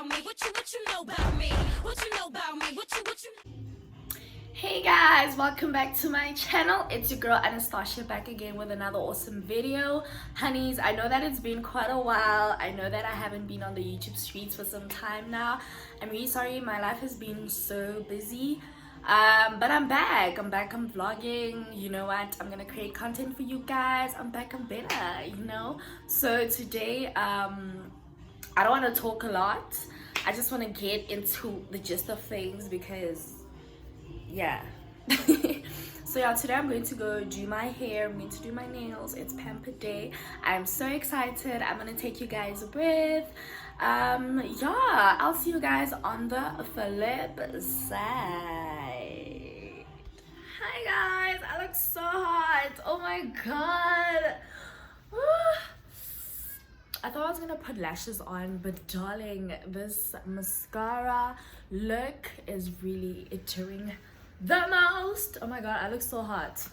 about me? What you know about me? What you know about me? What you Hey guys, welcome back to my channel. It's your girl Anastasia back again with another awesome video. Honeys, I know that it's been quite a while. I know that I haven't been on the YouTube streets for some time now. I'm really sorry, my life has been so busy. But I'm back, I'm vlogging. You know what, I'm gonna create content for you guys. I'm back, I'm better, you know. So today I don't want to talk a lot. I just want to get into the gist of things because yeah. So yeah, today I'm going to go do my hair, I'm going to do my nails. It's pamper day. I'm so excited. I'm gonna take you guys with yeah, I'll see you guys on the flip side. Hi guys, I look so hot. Oh my god. I thought I was gonna put lashes on, but darling, this mascara look is really doing the most. Oh my god, I look so hot.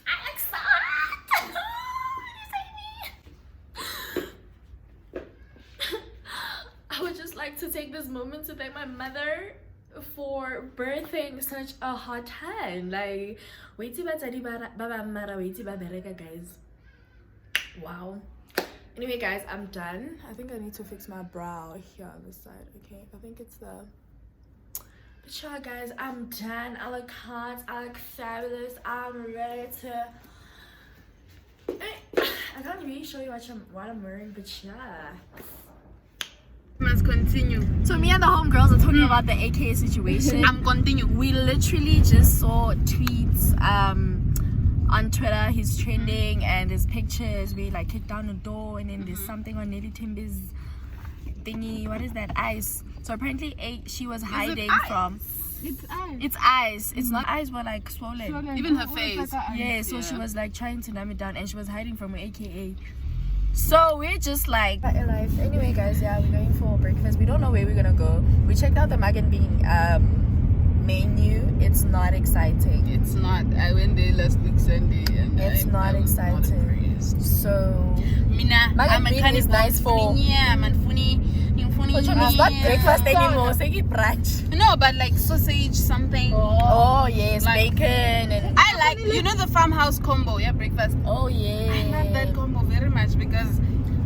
I look so hot. I would just like to take this moment to thank my mother for birthing such a hot hand. Like, wait till guys. Wow. Anyway guys, I'm done. I think I need to fix my brow here on this side. Okay, I think it's the... But yeah guys, I'm done. I look hot, I look fabulous. I'm ready to... I can't really show you what I'm wearing, but yeah. Must continue. So me and the homegirls are talking about the AKA situation. I'm continue. We literally just saw tweets on Twitter. He's trending and there's pictures. We like kicked down the door and then there's something on Nelly Timber's thingy. What is that? Ice. So apparently she was hiding from... It's eyes. It's eyes. It's not eyes were like swollen. Even her face. Yeah, so she was like trying to numb it down and she was hiding from her AKA. So we're just like life. Anyway guys, yeah, we're going for breakfast. We don't know where we're gonna go. We checked out the Mug and Bean menu. It's not exciting. It's not. I went there last week Sunday and it's not exciting. So Mina, Mug and Bean is nice for... It's not breakfast anymore. Say brunch. No, but like sausage something. Oh yes, like, bacon and... I like, you know, the farmhouse combo, yeah, breakfast. Oh yeah, I love that combo very much because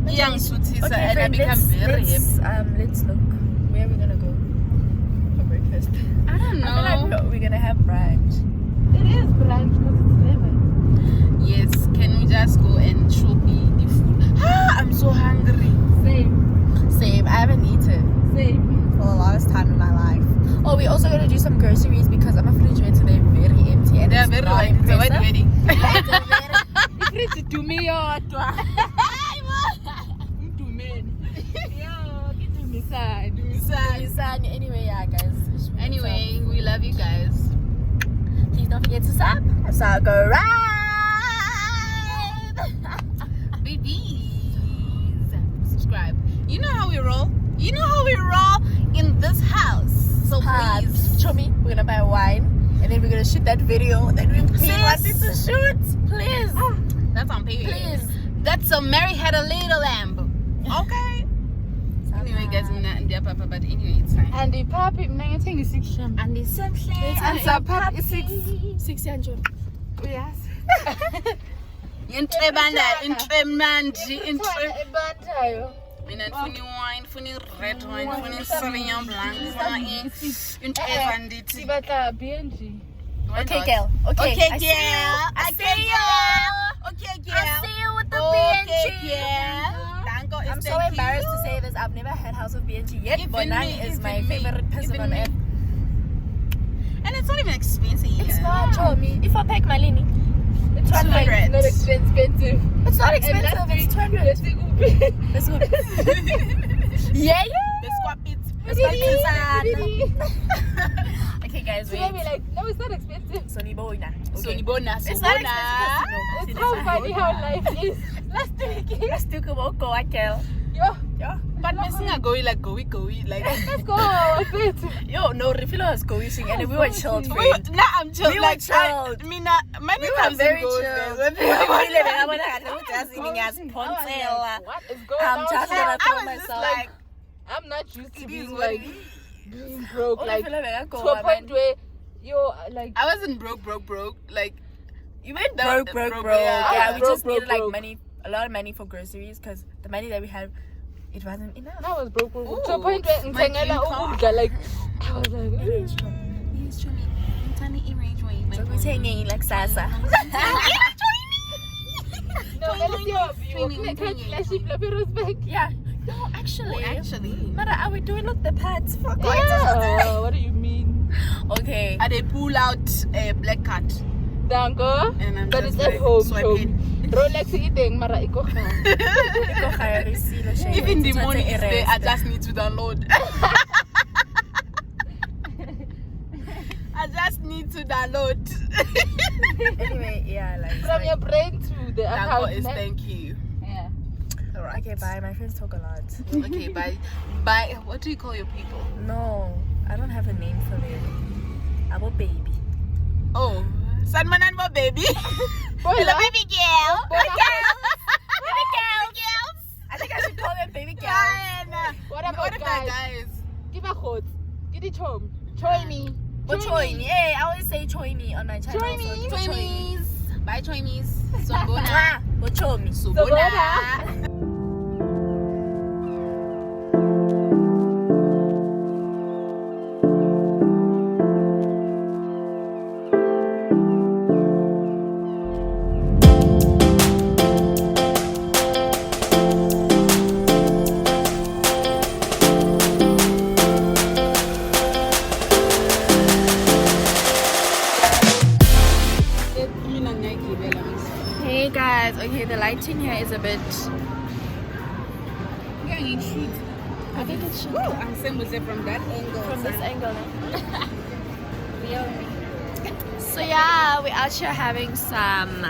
young sweeties okay, and I become very happy. Let's look where we're gonna go for breakfast. I don't know. I feel like we're gonna have brunch. It is brunch because it's 11. Yes, can we just go and show me the food? I'm so hungry. Same. I haven't eaten. Same. For the longest time in my life. Oh, we're also gonna do some groceries because I'm afraid to enter they're very empty and They're it's very not white. It's a white wedding. to me Anyway, yeah guys. Anyway, we love you guys. Please don't forget to subscribe. Babies, subscribe. You know how we roll. You know how we roll in this house. So please, show me. We're gonna buy wine and then we're gonna shoot that video. Then we pay what to shoot. Please. That's on pay. Please. That's a Mary had a little lamb. Okay. Anyway, guys, I'm not in their papa, but anyway, it's fine. And the puppy, I'm saying it's 6 sham. And the sunshine. And the puppy is 600. Yes. Mina funi wine, funi red wine, funi Sauvignon Blanc, funi Sibata BNG. Okay, girl. Okay, Okay, I see girl. you. I see you. Okay, girl. I see you with the Okay, BNG. girl. Thank God. I'm so embarrassed to say this. I've never had House of BNG yet. Even Bonang me, is even my me, favorite person even on me. earth. And it's not even expensive. It's not, show me. If I pack my Lini, it's 200. It's not expensive. It's not expensive. It's 200. Let's go. Yeah. The squat bits. Okay, guys, wait. Maybe like, no, it's not expensive. Sony Bona. Sony Bona. It's not expensive. It's how funny how life is. Let's do Kumoko, Akel. Yo, But missing a go like go like let's go. What's it? Yo, no, Refilo was going and we were chilled. Nah, I'm chilled. We like were chilled. Many We were times very it goes chilled. there. What is going on? I'm just gonna throw I was just myself. I'm not used to It being is what like it is. being broke, like feel like I go to a point where you're like I wasn't broke. Like, you went broke. Yeah, Yeah, we broke, just needed like broke. money, a lot of money for groceries because the money that we had, it wasn't enough. I was broke to a Ooh, point where my ngithengela dream car. ukudla, like I was like Yes, Chomi. I'm trying to arrange my So we're taking like Sasa. no, let's see how you respect. Yeah. No, actually. Actually, Mara, are we doing like the pads for Yeah. What do you mean? Okay. I they pull out a black card. Danko, And I'm but just it's at like, home. swipe Chom. Rolex eating, mara iko ga. Even the money is there, I just need to download. I just need to download. Anyway, yeah, like. From your brain to the Danko account. is ne? thank you. Yeah. Alright. Okay, bye. My friends talk a lot. Okay, bye. What do you call your people? No, I don't have a name for them. I'm a baby. Oh, Sanman and my baby. Boy, Hello, baby girl. Boy, Baby girls. I think I should call them baby girls. Yeah, What nah. about What about guys? guys? Give a quote. Give it chom. Join me. But Choi me. Hey, I always say Choi me on my channel. Choi me. So Choi me. Bye, Choimies. Sobona. But Choi me. Sobona. Hey guys, okay, the lighting here is a bit. Yeah, you shoot. I think it should I'm saying was it from that angle? from this angle. So yeah, we're out here having some.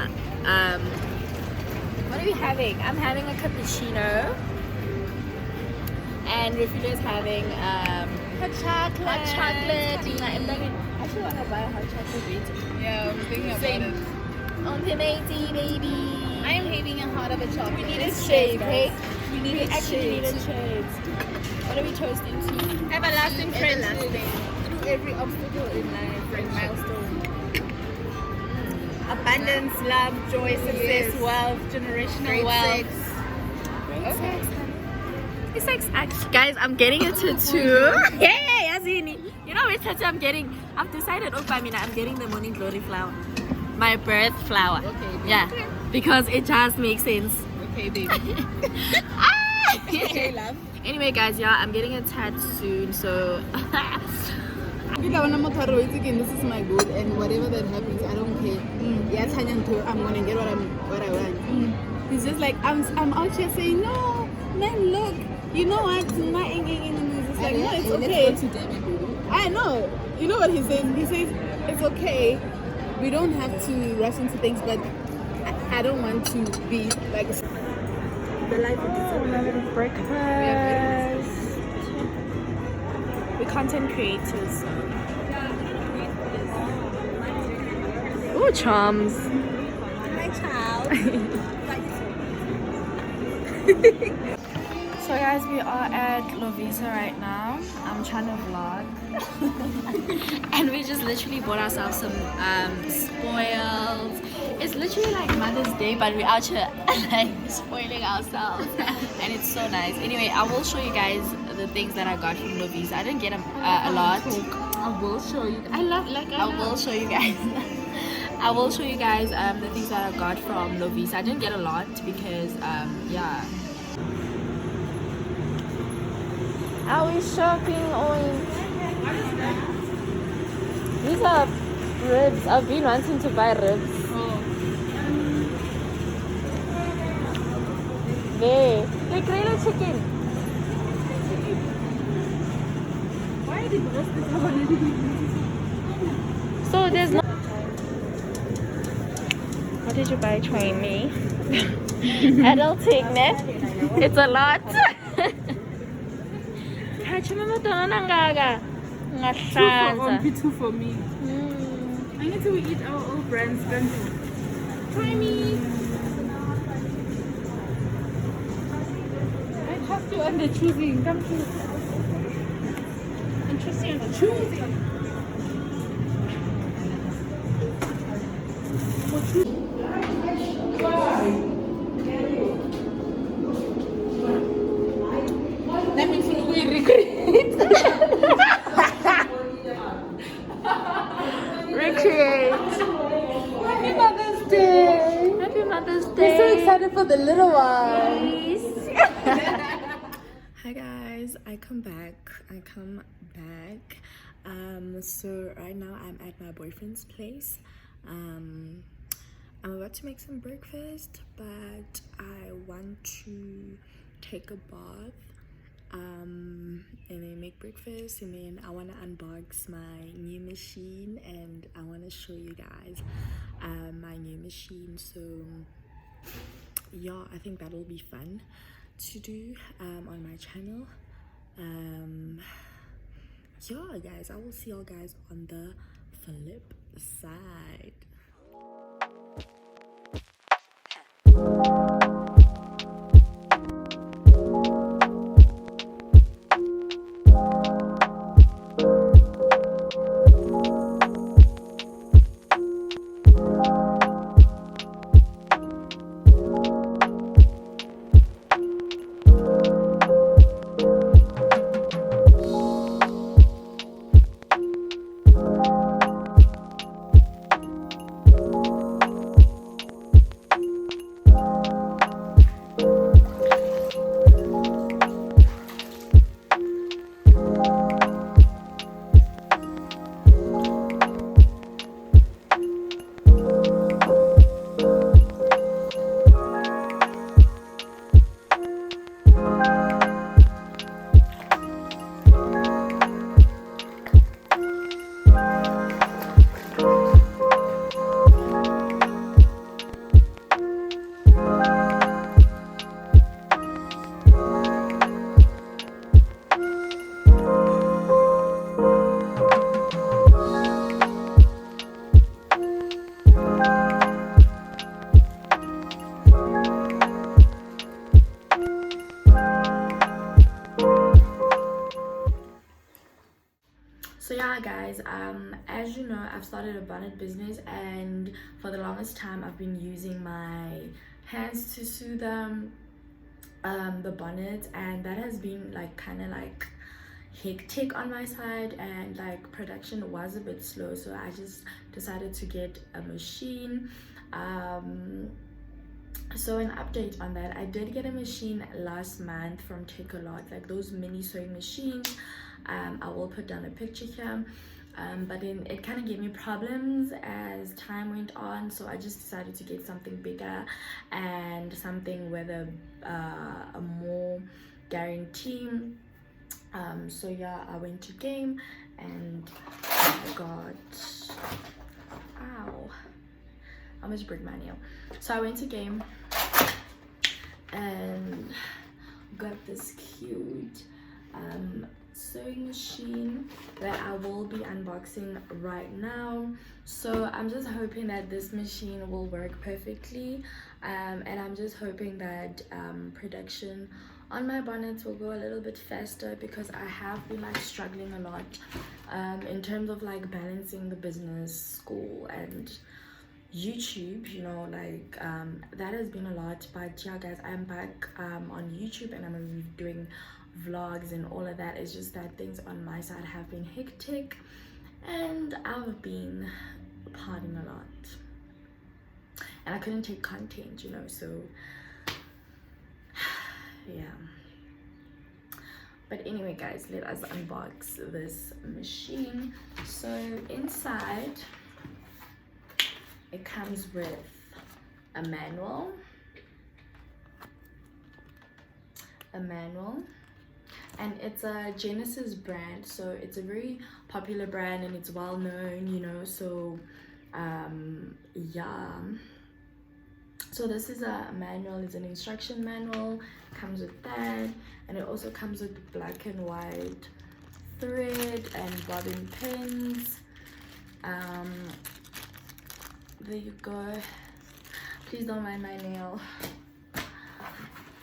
What are we having? I'm having a cappuccino, and Refulo's having Hot chocolate. hot chocolate. I actually want to buy a hot chocolate later. Yeah, I'm thinking about Same. it. On Pinati, baby. I am having a heart of a chocolate. We needed shade, hey? We We needed actually shade. needed shades. What are we toasting to? Everlasting friends today. Through every obstacle in life, like milestone. Abundance, love, joy, success, wealth, generational wealth. Okay. It's like, guys, I'm getting a tattoo. Hey, Azini. You know which tattoo I'm getting? I've decided, I'm getting the morning glory flower. My birth flower. Okay, baby. Yeah, because it just makes sense. Okay, baby. Okay, love. Anyway, guys, yeah, I'm getting a tattoo soon, so. This is my goal, and whatever that happens, I don't care. Yeah, I'm gonna get what I want. It's just like I'm out here saying, no, man, look, you know what? It's like, no, it's okay. I know. You know what he says? He says it's okay. We don't have to rush into things, but I don't want to be like the life of this. Breakfast. We're content creators. Ooh, charms. My child. So guys, we are at Lovisa right now. I'm trying to vlog. And we just literally bought ourselves some spoils. It's literally like Mother's Day, but we're out here like spoiling ourselves. And it's so nice. Anyway, I will show you guys the things that I got from Lovisa. I didn't get a lot. I will show you. I will show you guys. I will show you guys the things that I got from Lovisa. I didn't get a lot because yeah. Are we shopping on? These are ribs. I've been wanting to buy ribs. There. The grilled chicken. Why did the rest of the So there's no. What did you buy? Train me. Adult net. It's a lot. Two for me. I need to eat our old brands. Try me. I trust you and the choosing. Come to. That means we regret. Recreate. Happy Mother's Day. Happy Mother's We're so Day. excited for the little one. Hi guys, I come back. So right now I'm at my boyfriend's place. I'm about to make some breakfast, but I want to take a bath and then make breakfast, and then I want to unbox my new machine, and I want to show you guys my new machine. So yeah, I think that will be fun to do on my channel. Yeah guys, I will see y'all guys on the flip side. So yeah guys, as you know, I've started a bonnet business, and for the longest time I've been using my hands to sew them the bonnet, and that has been like kind of like hectic on my side, and like production was a bit slow, so I just decided to get a machine. So an update on that, I did get a machine last month from Takealot, like those mini sewing machines. I will put down a picture here, but then it kind of gave me problems as time went on, so I just decided to get something bigger and something with a more guarantee. So yeah, I went to Game and I got, ow, I almost broke my nail. So I went to Game and got this cute sewing machine that I will be unboxing right now. So I'm just hoping that this machine will work perfectly, and I'm just hoping that production on my bonnets will go a little bit faster, because I have been like struggling a lot in terms of like balancing the business, school and YouTube, you know, like that has been a lot. But yeah guys, I'm back on YouTube and I'm doing vlogs and all of that. It's just that things on my side have been hectic and I've been partying a lot and I couldn't take content, you know, so yeah. But anyway guys, let us unbox this machine. So inside it comes with a manual, and it's a Genesis brand, so it's a very popular brand and it's well known, you know. So yeah, so this is a manual, it's an instruction manual, comes with that, and it also comes with black and white thread and bobbin pins. There you go, please don't mind my nail.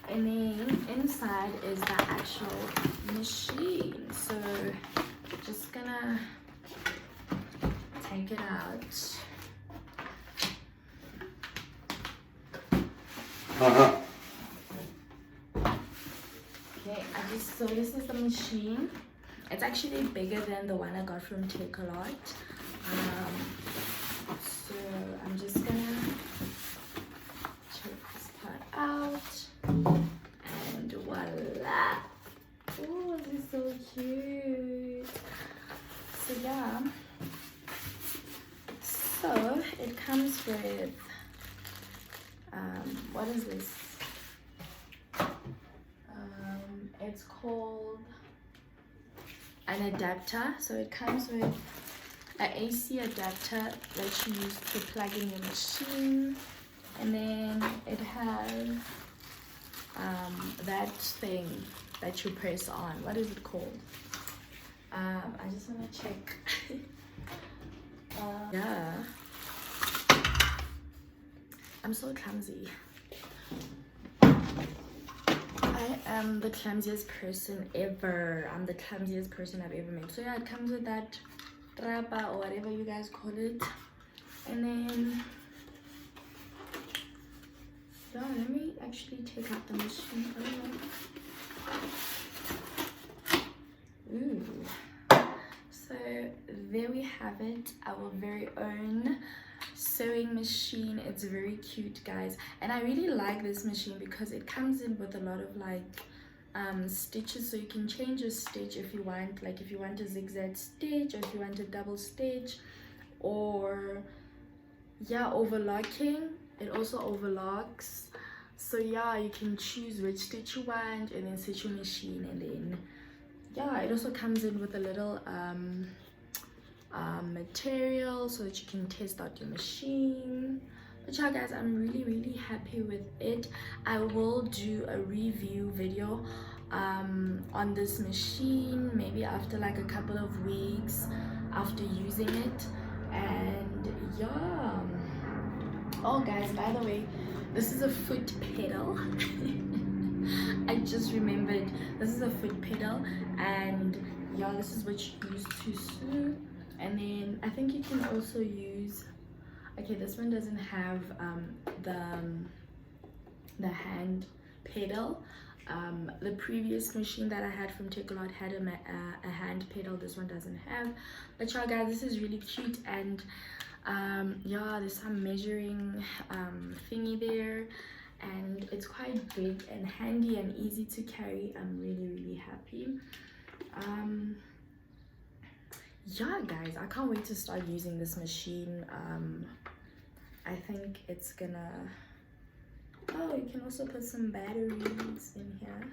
And then inside is the actual machine, so just gonna take it out. Okay, so this is the machine. It's actually bigger than the one I got from Take a Lot. So I'm just gonna check this part out, and voila! Oh, this is so cute. So yeah, so it comes with what is this? It's called an adapter. So it comes with an AC adapter that you use to plug in your machine, and then it has that thing that you press on. What is it called? I just want to check. Yeah, I'm so clumsy. I am the clumsiest person ever. I'm the clumsiest person I've ever met. So yeah, it comes with that trapa or whatever you guys call it, and then yeah, let me actually take out the machine. Ooh. So there we have it, our very own sewing machine. It's very cute, guys, and I really like this machine because it comes in with a lot of like stitches, so you can change your stitch if you want, like if you want a zigzag stitch, or if you want a double stitch, or yeah, overlocking. It also overlocks, so yeah, you can choose which stitch you want and then set your machine. And then yeah, it also comes in with a little material so that you can test out your machine. But yeah, guys, I'm really happy with it. I will do a review video on this machine, maybe after like a couple of weeks after using it. And yeah, oh guys, by the way, this is a foot pedal. I just remembered, this is a foot pedal, and yeah, this is what you use to sew. And then I think you can also use, okay, this one doesn't have the hand pedal. The previous machine that I had from Take a Lot had a hand pedal. This one doesn't have. But yeah, guys, this is really cute. And yeah, there's some measuring thingy there, and it's quite big and handy and easy to carry. I'm really happy. Yeah, guys, I can't wait to start using this machine. I think it's gonna, oh, you can also put some batteries in here,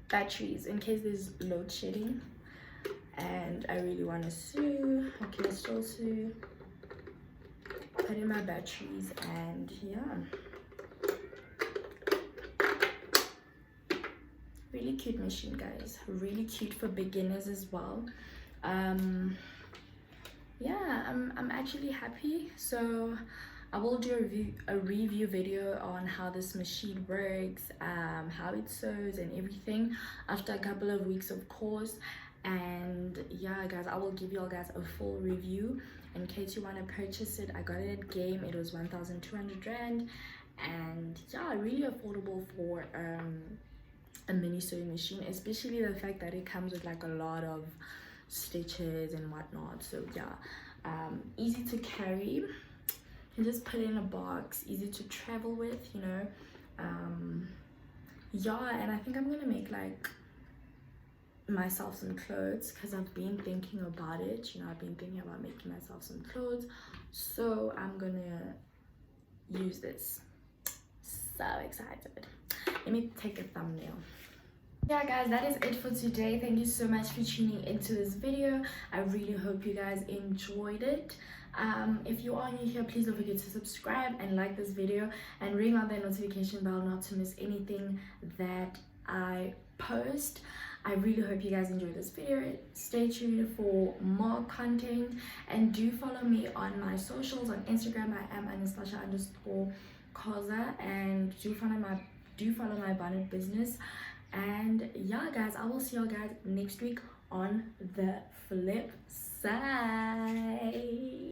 batteries in case there's load shedding and I really want to sew. I can still sew, put in my batteries, and yeah, really cute machine, guys. Really cute for beginners as well. Yeah, I'm actually happy. So I will do a review video on how this machine works, how it sews and everything after a couple of weeks, of course. And yeah, guys, I will give you all guys a full review in case you want to purchase it. I got it at Game. It was 1,200 rand, and yeah, really affordable for a mini sewing machine, especially the fact that it comes with like a lot of stitches and whatnot. So yeah, easy to carry, you can just put it in a box, easy to travel with, you know. Yeah, and I think I'm gonna make like myself some clothes because I've been thinking about it, you know. I've been thinking about making myself some clothes, so I'm gonna use this. So excited. Let me take a thumbnail. Yeah, guys, that is it for today. Thank you so much for tuning into this video. I really hope you guys enjoyed it. If you are new here, please don't forget to subscribe and like this video and ring on that notification bell not to miss anything that I post. I really hope you guys enjoyed this video. Stay tuned for more content, and do follow me on my socials. On Instagram, I am Anastasia_Koza, and do follow my bonnet business. And yeah guys, I will see you guys next week on the flip side.